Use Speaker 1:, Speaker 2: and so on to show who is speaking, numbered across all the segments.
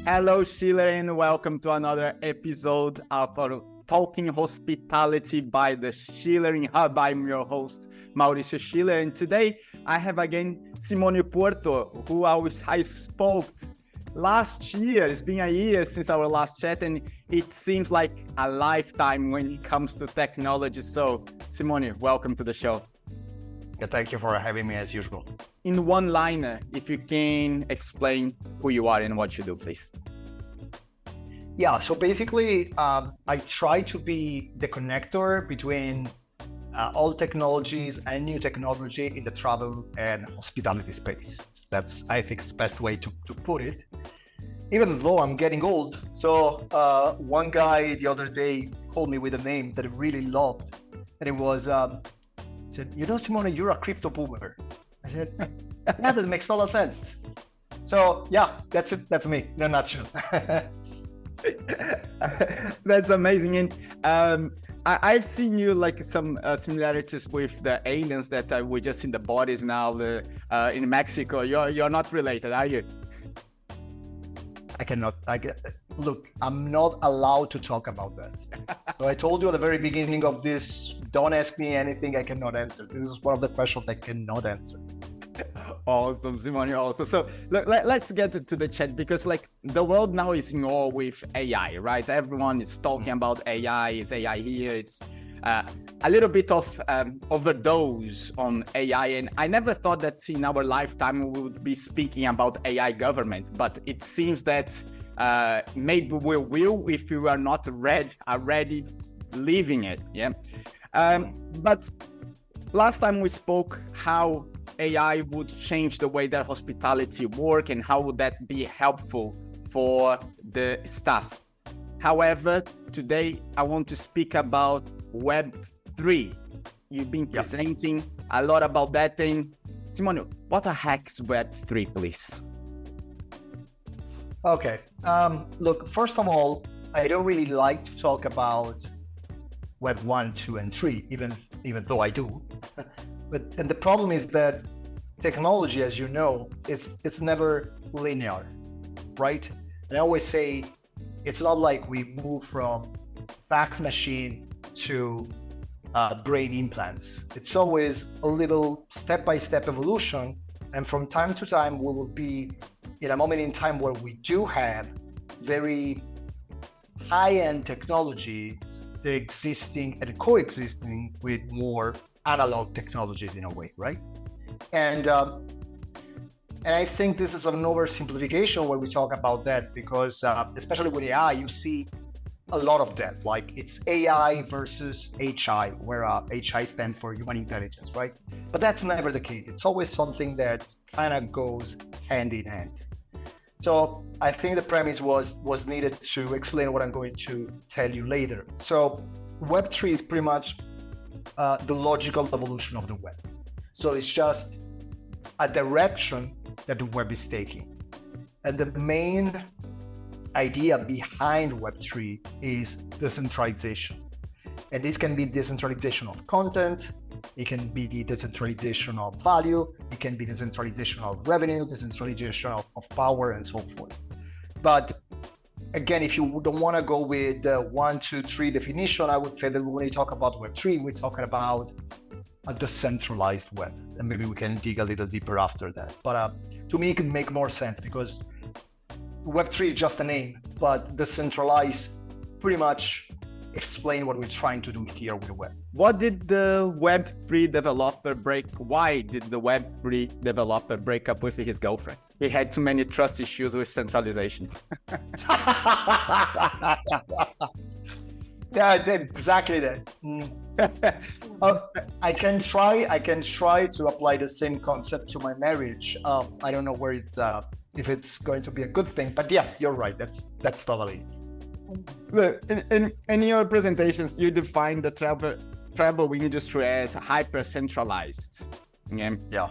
Speaker 1: Hello, Schüler, and welcome to another episode of our Talking Hospitality by the Schulering HUB. I'm your host, Mauricio Schüler, and today I have again Simone Puorto, who I spoke last year. It's been a year since our last chat, and it seems like a lifetime when it comes to technology. So, Simone, welcome to the show.
Speaker 2: Yeah, thank you for having me as usual.
Speaker 1: In one liner, if you can explain who you are and what you do, please.
Speaker 2: Yeah, so basically, I try to be the connector between old technologies and new technology in the travel and hospitality space. That's, I think, the best way to put it. Even though I'm getting old. So one guy the other day called me with a name that I really loved. And it was, said, you know, Simone, you're a crypto boomer. I said, yeah, that makes a lot of sense. So yeah, that's it. That's me in a nutshell.
Speaker 1: That's amazing. And I've seen you like some similarities with the aliens that we just in the bodies now in Mexico. You're not related, are you?
Speaker 2: Look, I'm not allowed to talk about that. So I told you at the very beginning of this, don't ask me anything I cannot answer. This is one of the questions I cannot answer.
Speaker 1: Awesome, Simone. Also, so look, let's get to the chat, because like the world now is in awe with AI, right? Everyone is talking about AI. It's AI here. It's a little bit of overdose on AI, and I never thought that in our lifetime we would be speaking about AI government, but it seems that maybe we will if we are not already living it. Yeah. But last time we spoke how AI would change the way that hospitality work and how would that be helpful for the staff. However, today I want to speak about Web3. You've been presenting a lot about that thing. Simone, what the heck is Web3, please?
Speaker 2: Okay. Look, first of all, I don't really like to talk about Web 1, 2, and 3, even though I do. And the problem is that technology, as you know, it's never linear, right? And I always say it's not like we move from fax machine to brain implants. It's always a little step-by-step evolution. And from time to time, we will be in a moment in time where we do have very high-end technologies existing and coexisting with more analog technologies in a way, right? And I think this is an oversimplification when we talk about that, because especially with AI, you see a lot of that. Like it's AI versus HI, where HI stands for human intelligence, right? But that's never the case. It's always something that kind of goes hand in hand. So I think the premise was needed to explain what I'm going to tell you later. So Web3 is pretty much the logical evolution of the web. So it's just a direction that the web is taking. And the main idea behind Web3 is decentralization. And this can be decentralization of content, it can be decentralization of value, it can be decentralization of revenue, decentralization of power, and so forth. But again, if you don't want to go with the 1, 2, 3 definition, I would say that when we talk about Web3, we're talking about a decentralized web. And maybe we can dig a little deeper after that. But to me, it can make more sense because Web3 is just a name, but decentralized pretty much explain what we're trying to do here with the web.
Speaker 1: Why did the Web3 developer break up with his girlfriend? He had too many trust issues with centralization.
Speaker 2: Yeah, exactly that. I can try to apply the same concept to my marriage. I don't know where it's if it's going to be a good thing, but yes, you're right. That's totally.
Speaker 1: Look, in your presentations, you define the travel industry as hyper-centralized.
Speaker 2: Yeah.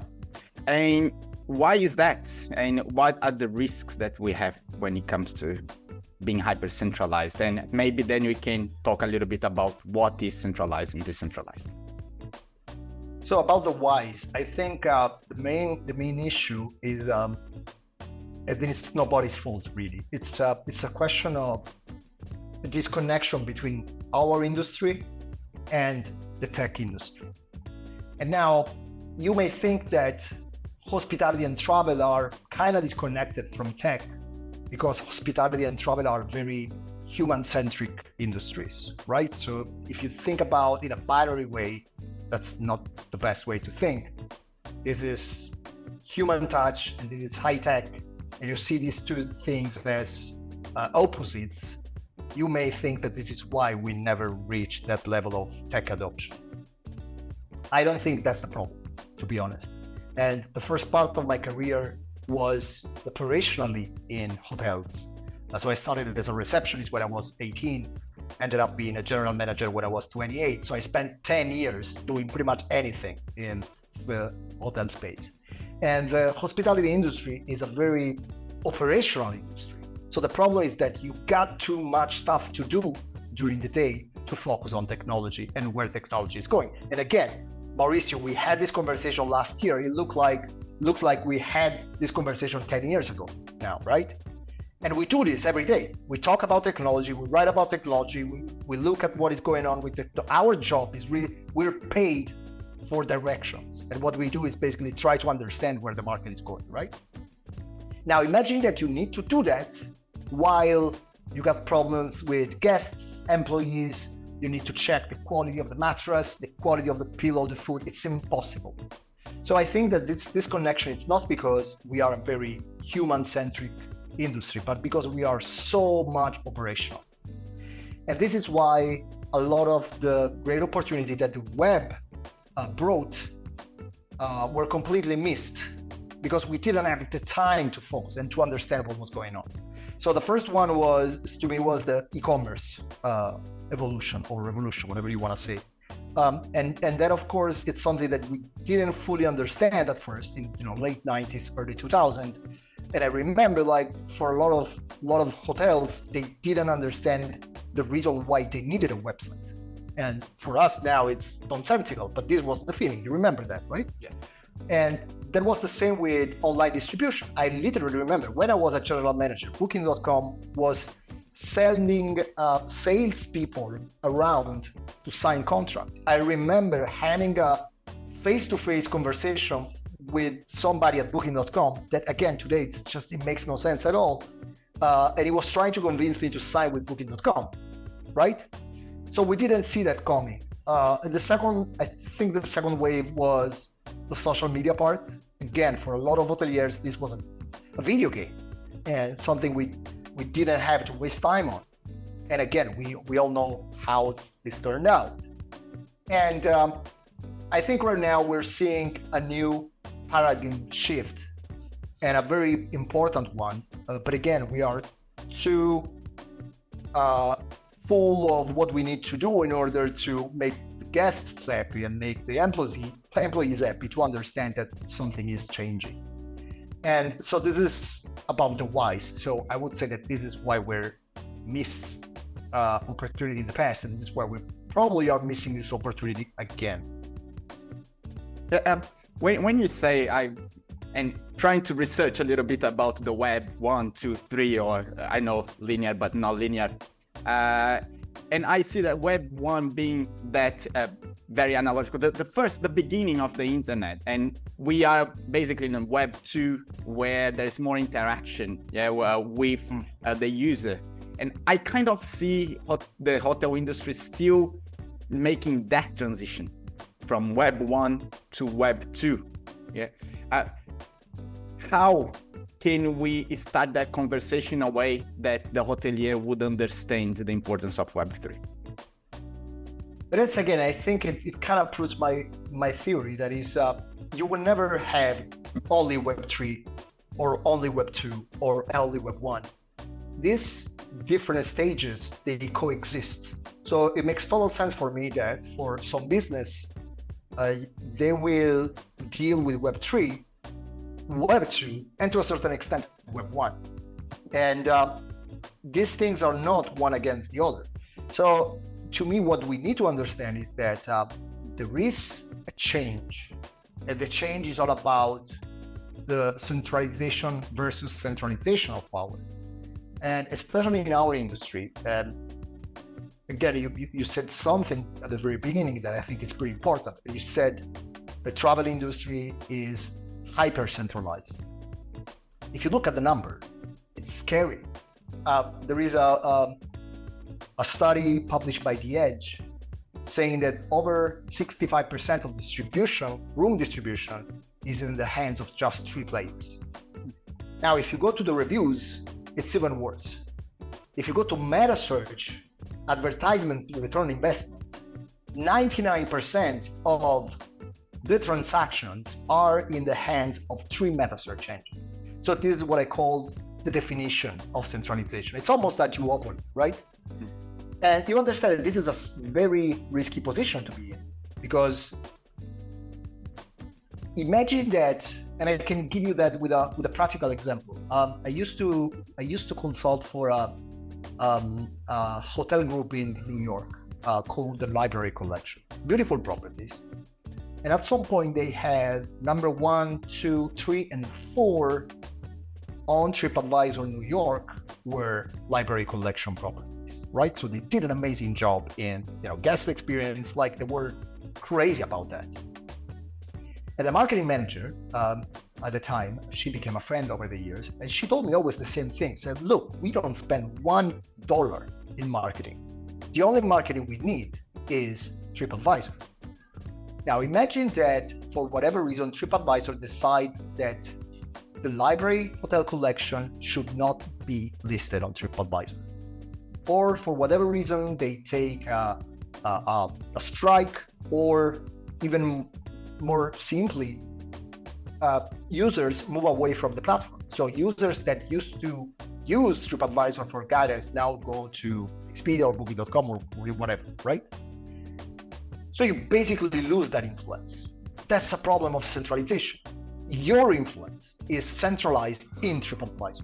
Speaker 1: And why is that? And what are the risks that we have when it comes to being hyper-centralized? And maybe then we can talk a little bit about what is centralized and decentralized.
Speaker 2: So about the whys, I think the main issue is and then it's nobody's fault really. It's a question of a disconnection between our industry and the tech industry. And now you may think that hospitality and travel are kind of disconnected from tech because hospitality and travel are very human-centric industries, right? So if you think about in a binary way, that's not the best way to think. This is human touch and this is high tech, and you see these two things as opposites, you may think that this is why we never reach that level of tech adoption. I don't think that's the problem, to be honest. And the first part of my career was operationally in hotels. So I started as a receptionist when I was 18, ended up being a general manager when I was 28. So I spent 10 years doing pretty much anything in the hotel space. And the hospitality industry is a very operational industry. So the problem is that you got too much stuff to do during the day to focus on technology and where technology is going. And again, Mauricio, we had this conversation last year. It looks like we had this conversation 10 years ago now, right? And we do this every day. We talk about technology, we write about technology, we look at what is going on with our job is really, we're paid for directions. And what we do is basically try to understand where the market is going, right? Now imagine that you need to do that while you got problems with guests, employees, you need to check the quality of the mattress, the quality of the pillow, the food. It's impossible. So I think that this connection, it's not because we are a very human-centric industry, but because we are so much operational. And this is why a lot of the great opportunity that the web brought were completely missed because we didn't have the time to focus and to understand what was going on. So the first one was the e-commerce evolution or revolution, whatever you want to say. And that, of course, it's something that we didn't fully understand at first in late 90s, early 2000. And I remember, like, for a lot of hotels, they didn't understand the reason why they needed a website. And for us now, it's nonsensical, but this was the feeling. You remember that, right?
Speaker 1: Yes.
Speaker 2: And that was the same with online distribution. I literally remember when I was a general manager, Booking.com was sending salespeople around to sign contract. I remember having a face-to-face conversation with somebody at Booking.com that, again, today it makes no sense at all. And he was trying to convince me to sign with Booking.com, right? So we didn't see that coming. And I think the second wave was the social media part. Again, for a lot of hoteliers, this was a video game and something we didn't have to waste time on. And again, we all know how this turned out. And I think right now we're seeing a new paradigm shift and a very important one. But again, we are too full of what we need to do in order to make the guests happy and make the employees happy to understand that something is changing. And so this is about the whys. So I would say that this is why we're missed opportunity in the past, and this is why we probably are missing this opportunity again.
Speaker 1: When you say and trying to research a little bit about the web 1, 2, 3, or I know linear but not linear, and I see that web 1 being that very analogical, the beginning of the internet, and we are basically in web 2 where there's more interaction with the user. And I kind of see the hotel industry still making that transition from web 1 to web 2. How can we start that conversation in a way that the hotelier would understand the importance of web 3?
Speaker 2: But that's, again, I think it kind of proves my theory, that is, you will never have only web 3 or only web 2 or only web 1. These different stages, they coexist. So it makes total sense for me that for some business, they will deal with web 3, web 2, and to a certain extent, web 1. And these things are not one against the other. So to me, what we need to understand is that there is a change, and the change is all about the centralization versus centralization of power. And especially in our industry, and again, you said something at the very beginning that I think is pretty important. You said the travel industry is hyper-centralized. If you look at the number, it's scary. There is a study published by The Edge saying that over 65% of room distribution, is in the hands of just 3 players. Now, if you go to the reviews, it's even worse. If you go to meta search, advertisement to return on investment, 99% of the transactions are in the hands of 3 meta search engines. So this is what I call the definition of centralization. It's almost that you open, right? And you understand that this is a very risky position to be in, because imagine that, and I can give you that with a practical example. I used to consult for a hotel group in New York called the Library Collection. Beautiful properties. And at some point they had number 1, 2, 3, and 4 on TripAdvisor New York were Library Collection properties, right? So they did an amazing job in guest experience, like they were crazy about that. And the marketing manager at the time, she became a friend over the years, and she told me always the same thing. Said, look, we don't spend $1 in marketing. The only marketing we need is TripAdvisor. Now imagine that for whatever reason, TripAdvisor decides that the library hotel collection should not be listed on TripAdvisor. Or for whatever reason, they take a strike, or even more simply, users move away from the platform. So users that used to use TripAdvisor for guidance now go to Expedia or Booking.com or whatever, right? So you basically lose that influence. That's a problem of centralization. Your influence is centralized in TripAdvisor.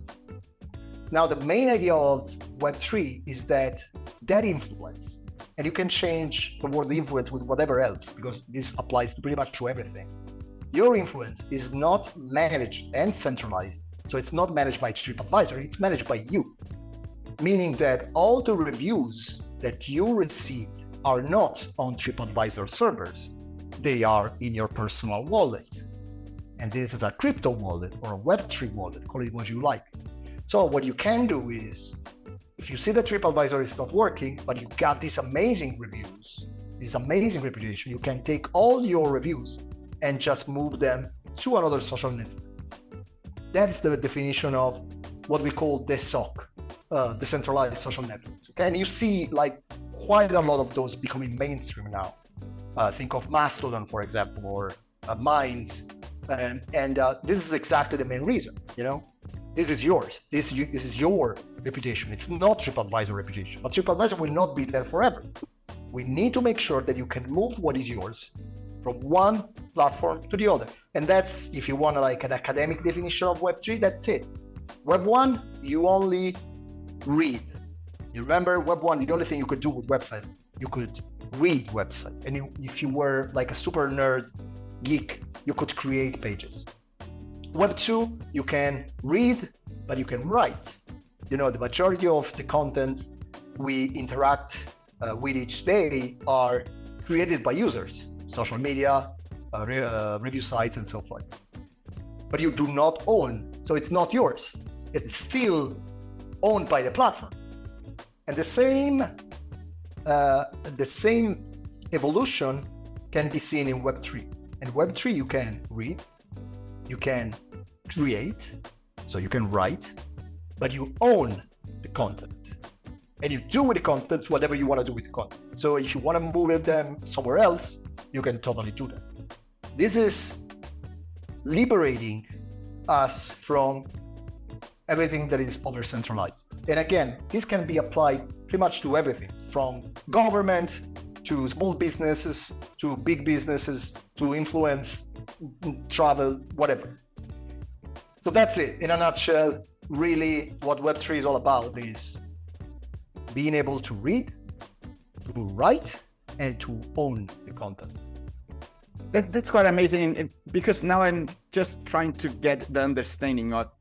Speaker 2: Now, the main idea of Web3 is that influence, and you can change the word influence with whatever else, because this applies pretty much to everything. Your influence is not managed and centralized, so it's not managed by TripAdvisor, it's managed by you. Meaning that all the reviews that you received are not on TripAdvisor servers, they are in your personal wallet. And this is a crypto wallet or a Web3 wallet, call it what you like. So what you can do is, if you see that TripAdvisor is not working, but you got these amazing reviews, this amazing reputation, you can take all your reviews and just move them to another social network. That's the definition of what we call DSOC, decentralized social networks. Okay? And you see like quite a lot of those becoming mainstream now. Think of Mastodon, for example, or Minds. And this is exactly the main reason, This is yours. This is your reputation. It's not TripAdvisor reputation. But TripAdvisor will not be there forever. We need to make sure that you can move what is yours from one platform to the other. And that's, if you want like an academic definition of Web3, that's it. Web 1, you only read. You remember Web 1, the only thing you could do with website, you could read website. And if you were like a super nerd geek, you could create pages. Web 2, you can read, but you can write. The majority of the content we interact with each day are created by users, social media, review sites, and so forth. But you do not own, so it's not yours. It's still owned by the platform. And the same evolution can be seen in Web3. In Web3, you can read, you can create, so you can write, but you own the content. And you do with the content whatever you want to do with the content. So if you want to move them somewhere else, you can totally do that. This is liberating us from everything that is over-centralized. And again, this can be applied pretty much to everything, from government to small businesses, to big businesses, to influence, travel, whatever. So that's it. In a nutshell, really what Web3 is all about is being able to read, to write, and to own the content.
Speaker 1: That's quite amazing, because now I'm just trying to get the understanding of,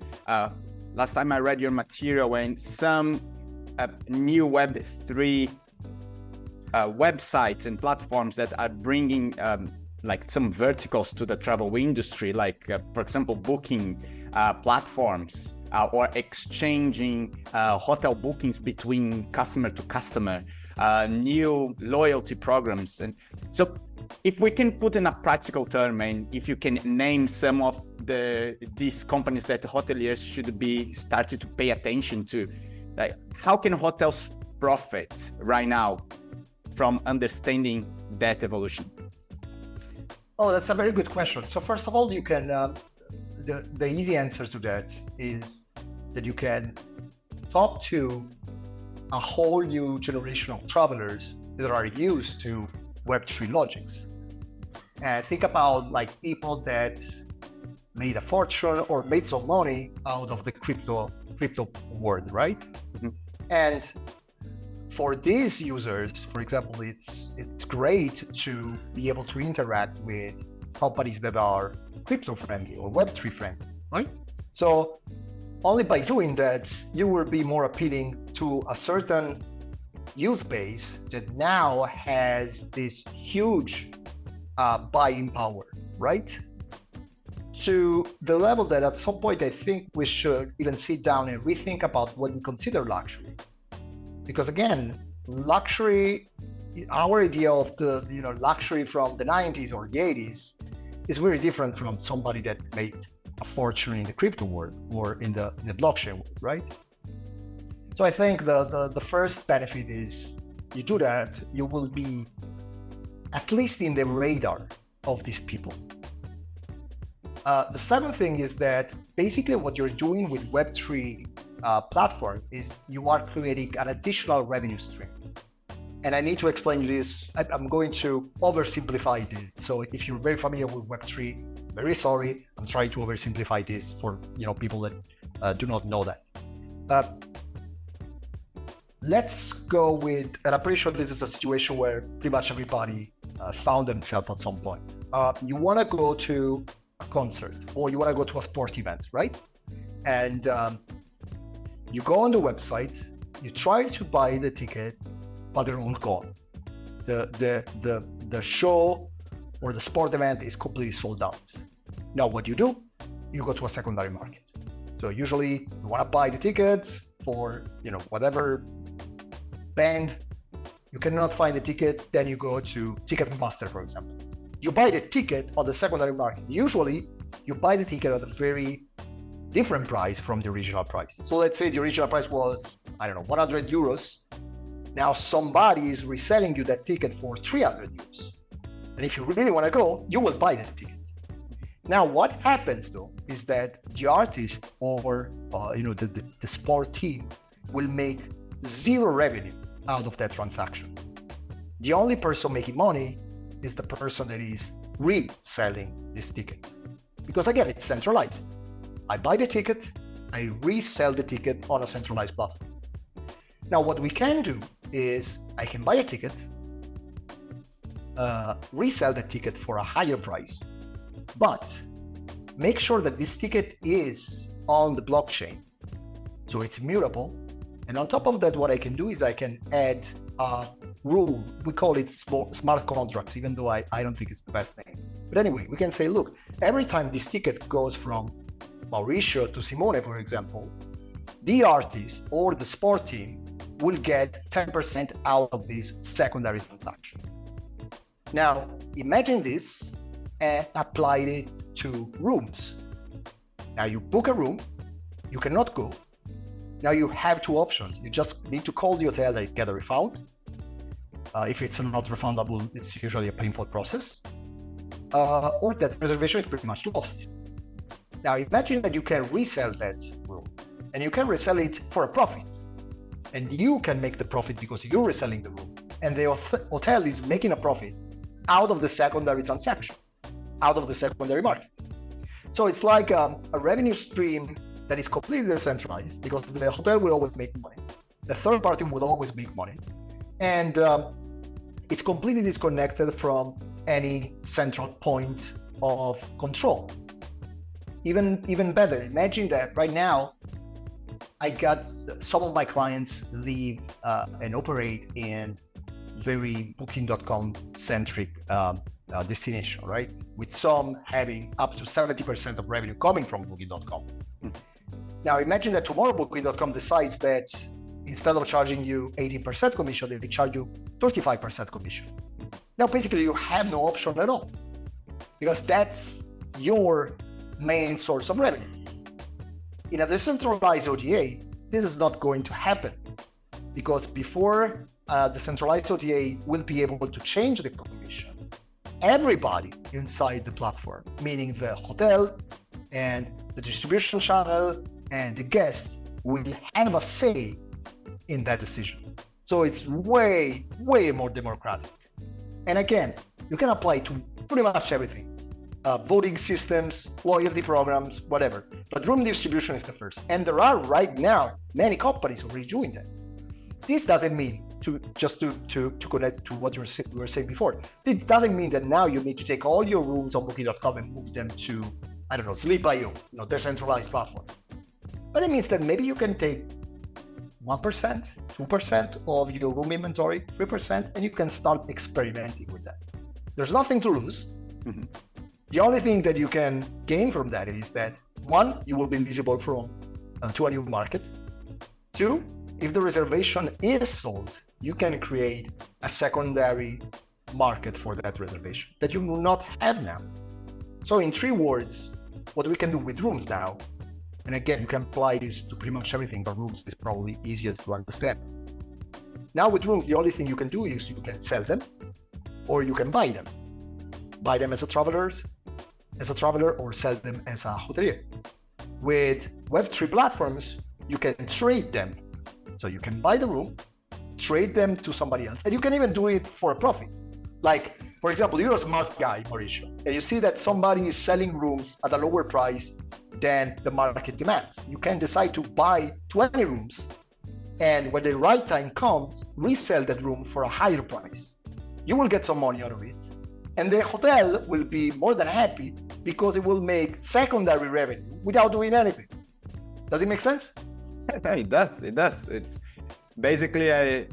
Speaker 1: last time I read your material, and some new Web3 websites and platforms that are bringing like some verticals to the travel industry, like for example, booking platforms or exchanging hotel bookings between customer to customer, new loyalty programs. And so if we can put in a practical term, and if you can name some of these companies that hoteliers should be starting to pay attention to, like how can hotels profit right now from understanding that evolution?
Speaker 2: Oh, that's a very good question. So first of all, you can, the easy answer to that is that you can talk to a whole new generation of travelers that are used to Web3 logics. And think about like people that made a fortune or made some money out of the crypto world, right? Mm-hmm. And for these users, for example, it's great to be able to interact with companies that are crypto friendly or Web3 friendly, right? So only by doing that, you will be more appealing to a certain use base that now has this huge buying power, right? To the level that at some point I think we should even sit down and rethink about what we consider luxury. Because again, luxury, our idea of the luxury from the 90s or the 80s is very different from somebody that made a fortune in the crypto world or in the blockchain world, right? So I think the first benefit is you do that, you will be at least in the radar of these people. The second thing is that basically what you're doing with Web3 platform is you are creating an additional revenue stream. And I need to explain this. I'm going to oversimplify this. So if you're very familiar with Web3, very sorry. I'm trying to oversimplify this for people that do not know that. Let's go with, and I'm pretty sure this is a situation where pretty much everybody found themselves at some point. You want to go to a concert or you want to go to a sport event, right? And you go on the website, you try to buy the ticket, but they're all gone. The show or the sport event is completely sold out. Now what you do, you go to a secondary market. So usually you want to buy the tickets for whatever band. You cannot find the ticket, then you go to Ticketmaster, for example. You buy the ticket on the secondary market. Usually you buy the ticket at a very different price from the original price. So let's say the original price was, 100 euros. Now somebody is reselling you that ticket for 300 euros. And if you really want to go, you will buy that ticket. Now what happens though is that the artist or the sport team will make zero revenue out of that transaction. The only person making money is the person that is reselling this ticket. Because again, it's centralized. I buy the ticket, I resell the ticket on a centralized platform. Now what we can do is I can buy a ticket, resell the ticket for a higher price, but make sure that this ticket is on the blockchain. So it's immutable. And on top of that, what I can do is I can add a rule. We call it smart contracts, even though I don't think it's the best name. But anyway, we can say, look, every time this ticket goes from Mauricio to Simone, for example, the artist or the sport team will get 10% out of this secondary transaction. Now, imagine this and apply it to rooms. Now you book a room, you cannot go. Now you have two options. You just need to call the hotel and get a refund. If it's not refundable, it's usually a painful process. Or that reservation is pretty much lost. Now imagine that you can resell that room and you can resell it for a profit. And you can make the profit because you're reselling the room. And the hotel is making a profit out of the secondary transaction, out of the secondary market. So it's like a revenue stream that is completely decentralized because the hotel will always make money. The third party will always make money. And it's completely disconnected from any central point of control. Even better, imagine that right now, I got some of my clients live and operate in very Booking.com centric destination, right? With some having up to 70% of revenue coming from Booking.com. Now imagine that tomorrow Booking.com decides that instead of charging you 18% commission, they charge you 35% commission. Now basically you have no option at all because that's your main source of revenue. In a decentralized OTA, this is not going to happen because before the centralized OTA will be able to change the commission, everybody inside the platform, meaning the hotel and the distribution channel and the guest, will have a say in that decision. So it's way, way more democratic. And again, you can apply to pretty much everything. Voting systems, loyalty programs, whatever. But room distribution is the first. And there are right now many companies already doing that. This doesn't mean to connect to what you were saying before. It doesn't mean that now you need to take all your rooms on Booking.com and move them to, I don't know, Sleep.io, decentralized platform. But it means that maybe you can take 1%, 2% of your room inventory, 3%, and you can start experimenting with that. There's nothing to lose. Mm-hmm. The only thing that you can gain from that is that, one, you will be visible to a new market. Two, if the reservation is sold, you can create a secondary market for that reservation that you will not have now. So in 3 words, what we can do with rooms now, and again, you can apply this to pretty much everything, but rooms is probably easiest to understand. Now with rooms, the only thing you can do is you can sell them or you can buy them. Buy them as a traveler or sell them as a hotelier. With Web3 platforms, you can trade them. So you can buy the room, trade them to somebody else, and you can even do it for a profit. Like, for example, you're a smart guy, Mauricio, and you see that somebody is selling rooms at a lower price than the market demands. You can decide to buy 20 rooms, and when the right time comes, resell that room for a higher price. You will get some money out of it, and the hotel will be more than happy because it will make secondary revenue without doing anything. Does it make sense?
Speaker 1: It does. It's basically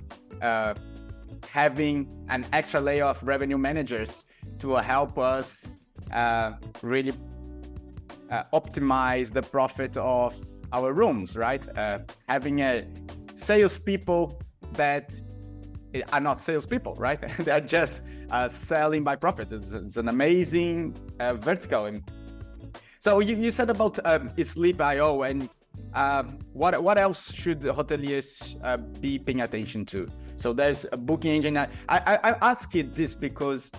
Speaker 1: having an extra layer of revenue managers to help us really optimize the profit of our rooms, right? Having salespeople that are not salespeople, right? They're just selling by profit. It's an amazing vertical. And so you said about Sleep.io, and what else should hoteliers be paying attention to? So there's a booking engine. I ask it this because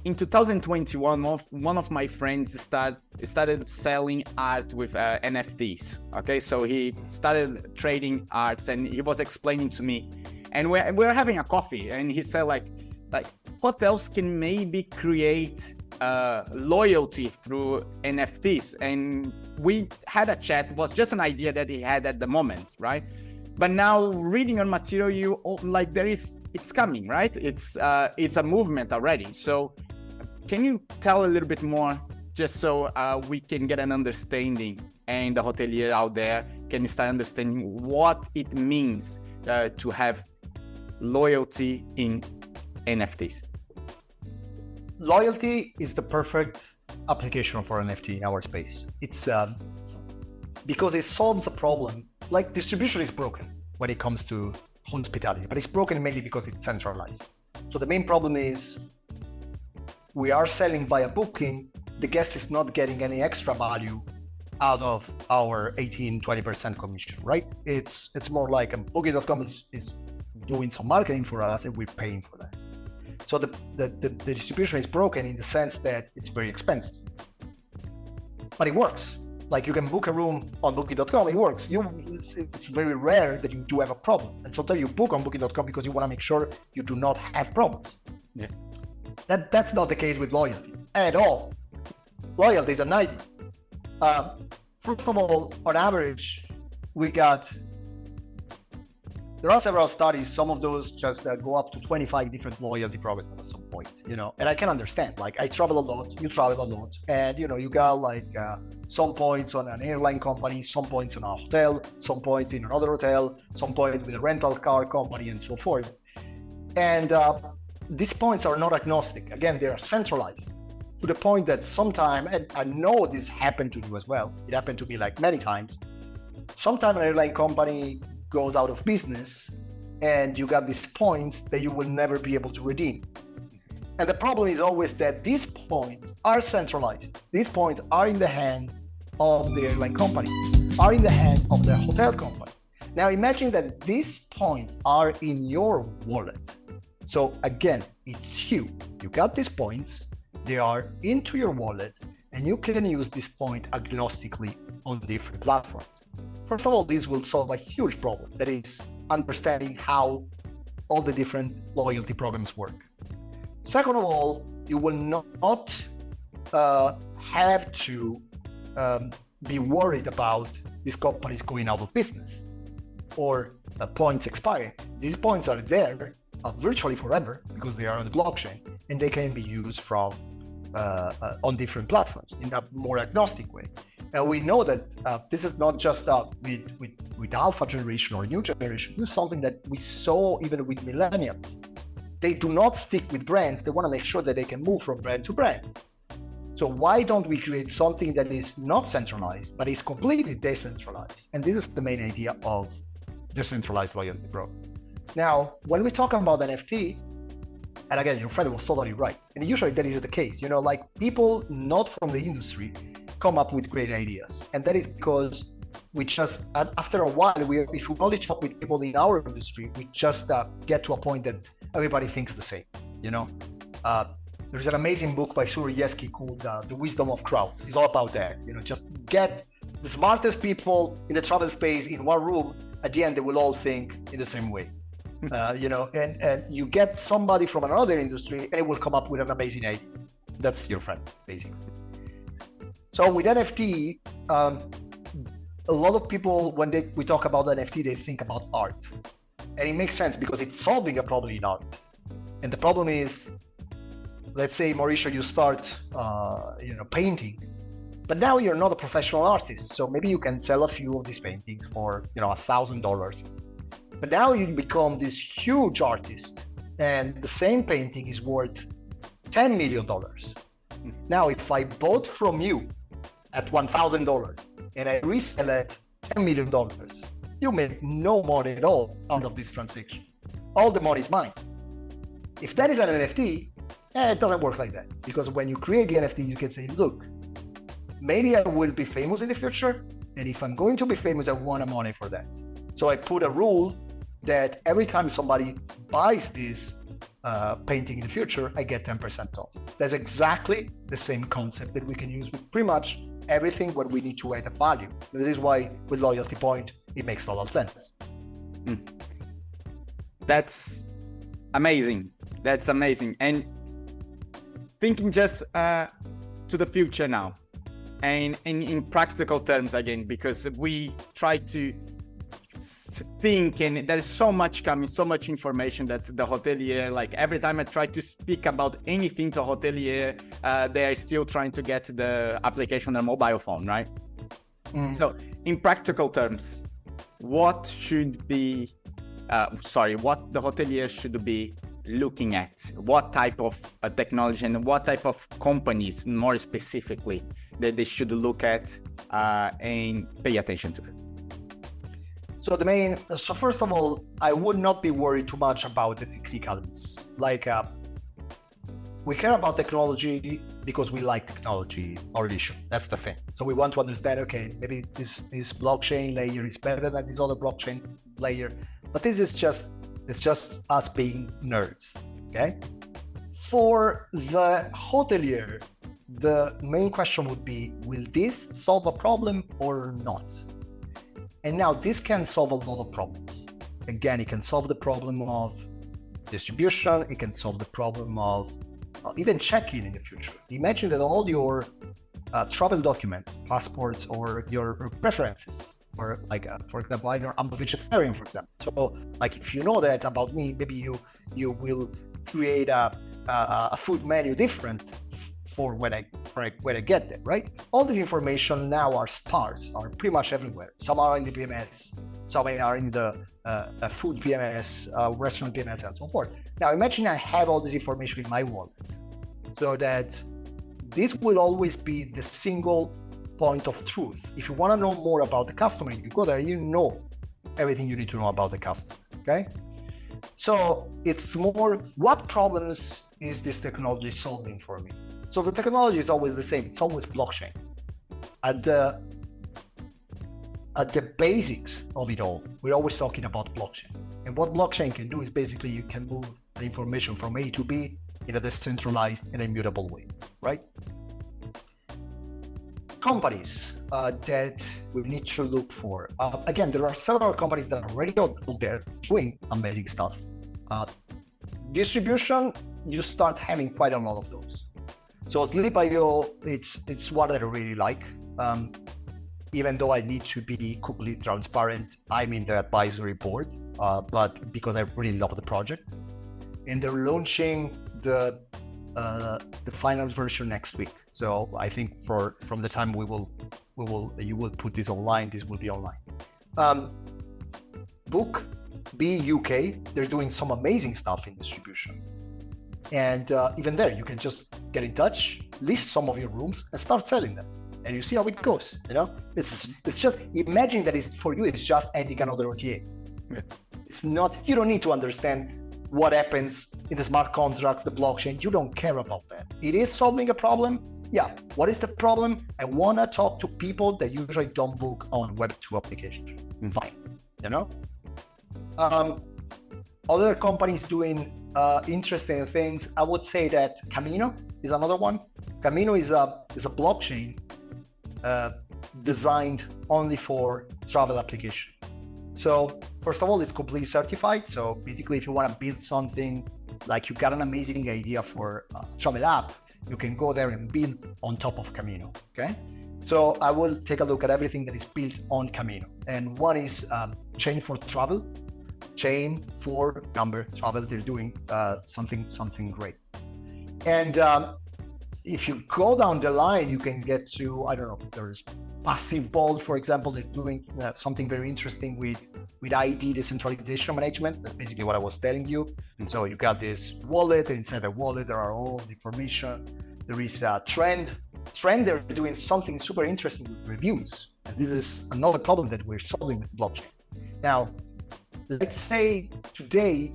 Speaker 1: in 2021, one of my friends started selling art with NFTs. Okay, so he started trading arts, and he was explaining to me, and we're having a coffee, and he said like hotels can maybe create loyalty through NFTs, and we had a chat. It was just an idea that he had at the moment, right? But now reading on material, it's coming, right? It's a movement already. So can you tell a little bit more, just so we can get an understanding, and the hotelier out there can start understanding what it means to have loyalty in NFTs?
Speaker 2: Loyalty is the perfect application for NFT in our space. It's because it solves a problem. Like, distribution is broken when it comes to hospitality, but it's broken mainly because it's centralized. So the main problem is we are selling via booking. The guest is not getting any extra value out of our 18-20% commission, right? It's more like Booking.com is doing some marketing for us and we're paying for that. So the distribution is broken in the sense that it's very expensive, but it works. Like, you can book a room on Booking.com, it works. It's very rare that you do have a problem. And sometimes you book on Booking.com because you want to make sure you do not have problems.
Speaker 1: Yes.
Speaker 2: That's not the case with loyalty at all. Loyalty is a nightmare. First of all, on average, we got there are several studies. Some of those just go up to 25 different loyalty programs at some point, and I can understand. Like, I travel a lot, you travel a lot, and you got like some points on an airline company, some points on a hotel, some points in another hotel, some points with a rental car company, and so forth. And these points are not agnostic. Again, they are centralized to the point that sometime, and I know this happened to you as well. It happened to me like many times. Sometime an airline company goes out of business and you got these points that you will never be able to redeem. And the problem is always that these points are centralized. These points are in the hands of the airline company, are in the hands of the hotel company. Now imagine that these points are in your wallet. So again, it's you. You got these points, they are into your wallet, and you can use this point agnostically on different platforms. First of all, this will solve a huge problem, that is understanding how all the different loyalty programs work. Second of all, you will not have to be worried about these companies going out of business or points expiring. These points are there virtually forever because they are on the blockchain, and they can be used from on different platforms in a more agnostic way. And we know that this is not just with alpha generation or new generation. This is something that we saw even with millennials. They do not stick with brands. They want to make sure that they can move from brand to brand. So why don't we create something that is not centralized, but is completely decentralized? And this is the main idea of decentralized loyalty program. Now, when we talk about NFT, and again, your friend was totally right. And usually that is the case. Like, people not from the industry come up with great ideas. And that is because we just, after a while, if we only talk with people in our industry, we just get to a point that everybody thinks the same. There's an amazing book by Schulering called The Wisdom of Crowds. It's all about that. Just get the smartest people in the travel space in one room. At the end, they will all think in the same way. And you get somebody from another industry and it will come up with an amazing idea. That's your friend, basically. So with NFT, a lot of people, when we talk about NFT, they think about art. And it makes sense because it's solving a problem in art. And the problem is, let's say, Mauricio, you start, painting, but now you're not a professional artist. So maybe you can sell a few of these paintings for, $1,000. But now you become this huge artist, and the same painting is worth $10 million. Now, if I bought from you at $1,000 and I resell it $10 million, you make no money at all out of this transaction. All the money is mine. If that is an NFT, it doesn't work like that. Because when you create the NFT, you can say, look, maybe I will be famous in the future, and if I'm going to be famous, I want money for that. So I put a rule that every time somebody buys this painting in the future, I get 10% off. That's exactly the same concept that we can use with pretty much everything when we need to add a value. That is why with loyalty point, it makes total sense.
Speaker 1: That's amazing. That's amazing. And thinking just to the future now, and in practical terms again, because we try to think, and there's so much coming, so much information that the hotelier, like every time I try to speak about anything to hotelier, they are still trying to get the application on their mobile phone, right? So in practical terms, what the hotelier should be looking at? What type of technology and what type of companies, more specifically, that they should look at and pay attention to?
Speaker 2: So first of all, I would not be worried too much about the technicalities. Like, we care about technology because we like technology or issue. That's the thing. So we want to understand, okay, maybe this blockchain layer is better than this other blockchain layer, but this is just us being nerds, okay? For the hotelier, the main question would be, will this solve a problem or not? And now this can solve a lot of problems. Again, it can solve the problem of distribution. It can solve the problem of even check-in in the future. Imagine that all your travel documents, passports, or your preferences or like, for example, I'm a vegetarian, for example. So like, if you know that about me, maybe you will create a food menu different for when I get them, right? All this information now are sparse, are pretty much everywhere. Some are in the PMS, some are in the food PMS, restaurant PMS, and so forth. Now imagine I have all this information in my wallet, so that this will always be the single point of truth. If you want to know more about the customer, you go there, you know everything you need to know about the customer, okay? So it's more, what problems is this technology solving for me? So the technology is always the same. It's always blockchain. At the basics of it all, we're always talking about blockchain. And what blockchain can do is basically you can move the information from A to B in a decentralized and immutable way, right? Companies that we need to look for. Again, there are several companies that are already out there doing amazing stuff. Distribution, you start having quite a lot of those. So Sleep.io, it's what I really like. Even though I need to be completely transparent, I'm in the advisory board, but because I really love the project. And they're launching the final version next week. So I think from the time you will put this online, this will be online. Book B UK, they're doing some amazing stuff in distribution. And even there, you can just get in touch, list some of your rooms, and start selling them. And you see how it goes. You know, it's just, imagine that for you, it's just adding another OTA. Yeah. It's not. You don't need to understand what happens in the smart contracts, the blockchain. You don't care about that. It is solving a problem. Yeah. What is the problem? I want to talk to people that usually don't book on Web2 applications. Fine. You know. Other companies doing interesting things. I would say that Camino is another one. Camino is a blockchain designed only for travel application. So first of all, it's completely certified. So basically, if you want to build something, like you got an amazing idea for a travel app, you can go there and build on top of Camino. Okay. So I will take a look at everything that is built on Camino. And one is chain for travel. Chain for number travel. They're doing something great. And if you go down the line, you can get to, I don't know, there's Passive Vault, for example. They're doing something very interesting with ID decentralization management. That's basically what I was telling you. And so you got this wallet, and inside the wallet, there are all the information. There is a trend. They're doing something super interesting with reviews. And this is another problem that we're solving with blockchain. Now, let's say today,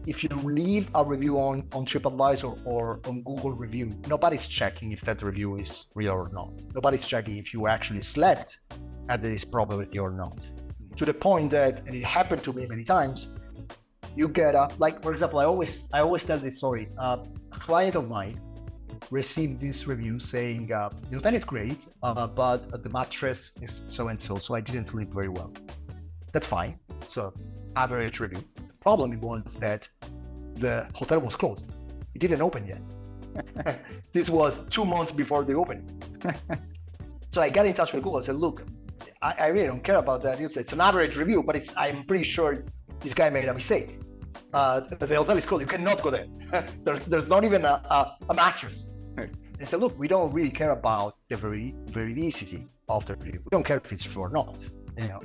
Speaker 2: if you leave a review on TripAdvisor or on Google Review, nobody's checking if that review is real or not. Nobody's checking if you actually slept at this property or not. To the point that, and it happened to me many times, you get like, for example, I always tell this story. A client of mine received this review saying, the hotel is great, but the mattress is so-and-so, so I didn't sleep very well. That's fine. So average review. The problem was that the hotel was closed. It didn't open yet. This was 2 months before the opening. So I got in touch with Google and said, look, I really don't care about that. It's an average review, but I'm pretty sure this guy made a mistake. The hotel is closed. You cannot go there. There's not even a mattress. And I said, look, we don't really care about the veridicity of the review. We don't care if it's true or not. You know,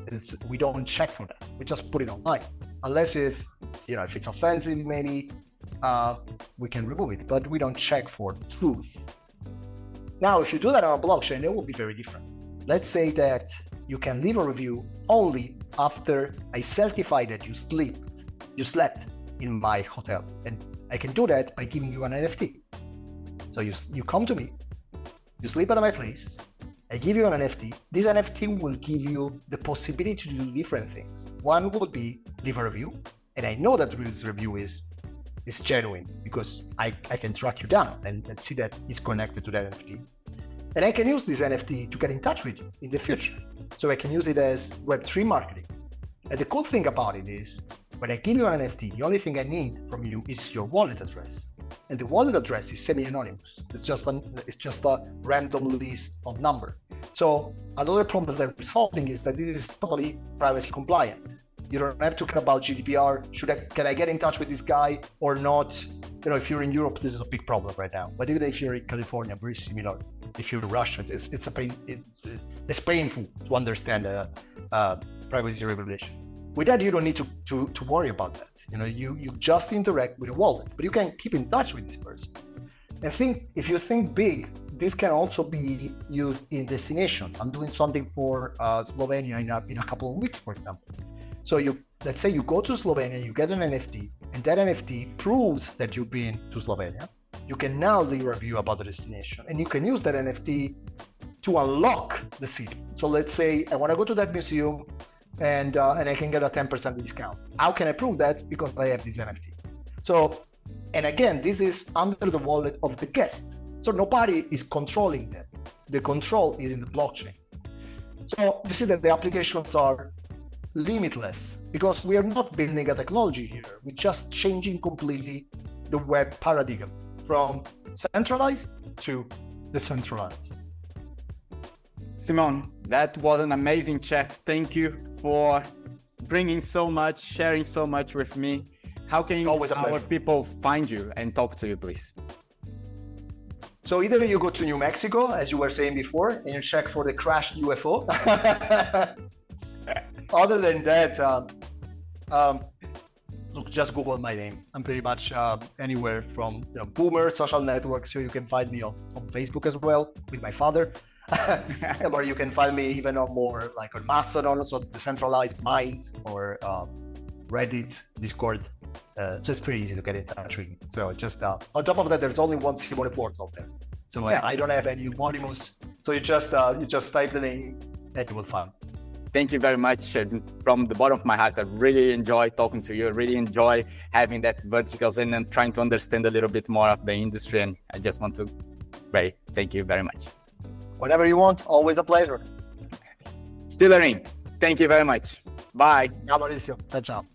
Speaker 2: we don't check for that. We just put it online. Unless if it's offensive, maybe we can remove it, but we don't check for truth. Now, if you do that on a blockchain, it will be very different. Let's say that you can leave a review only after I certify that you slept in my hotel. And I can do that by giving you an NFT. So you come to me, you sleep at my place, I give you an NFT. This NFT will give you the possibility to do different things. One would be leave a review, and I know that this review is genuine because I can track you down and see that it's connected to that NFT. And I can use this NFT to get in touch with you in the future. So I can use it as Web3 marketing. And the cool thing about it is, when I give you an NFT, the only thing I need from you is your wallet address. And the wallet address is semi-anonymous. It's just a random list of numbers. So another problem that we're solving is that this is totally privacy compliant. You don't have to care about GDPR. Can I get in touch with this guy or not? If you're in Europe, this is a big problem right now. But even if you're in California, very similar. If you're in Russia, it's painful to understand privacy regulation. With that, you don't need to worry about that. You just interact with a wallet, but you can keep in touch with this person. If you think big, this can also be used in destinations. I'm doing something for Slovenia in a couple of weeks, for example. So let's say you go to Slovenia, you get an NFT, and that NFT proves that you've been to Slovenia. You can now leave a review about the destination, and you can use that NFT to unlock the city. So let's say I want to go to that museum, and I can get a 10% discount. How can I prove that? Because I have this NFT. So, and again, this is under the wallet of the guest. So nobody is controlling that. The control is in the blockchain. So you see that the applications are limitless because we are not building a technology here. We're just changing completely the web paradigm from centralized to decentralized.
Speaker 1: Simone, that was an amazing chat. Thank you for bringing so much, sharing so much with me. How can our people find you and talk to you, please?
Speaker 2: So either you go to New Mexico, as you were saying before, and you check for the crashed UFO. Other than that, look, just Google my name. I'm pretty much anywhere from Boomer social networks. So you can find me on Facebook as well with my father. Or you can find me even on more like on Mastodon, so decentralized minds, or Reddit, Discord. So it's pretty easy to get in touch with me. So just on top of that, there's only one Simone Puorto there. So I don't have any anonymous. So you just type the name and you will find.
Speaker 1: Thank you very much. From the bottom of my heart, I really enjoy talking to you. I really enjoy having that verticals and trying to understand a little bit more of the industry. And I just want to thank you very much.
Speaker 2: Whenever you want, always a pleasure.
Speaker 1: Schulering, thank you very much. Bye.
Speaker 2: Ciao, Mauricio. Ciao, ciao.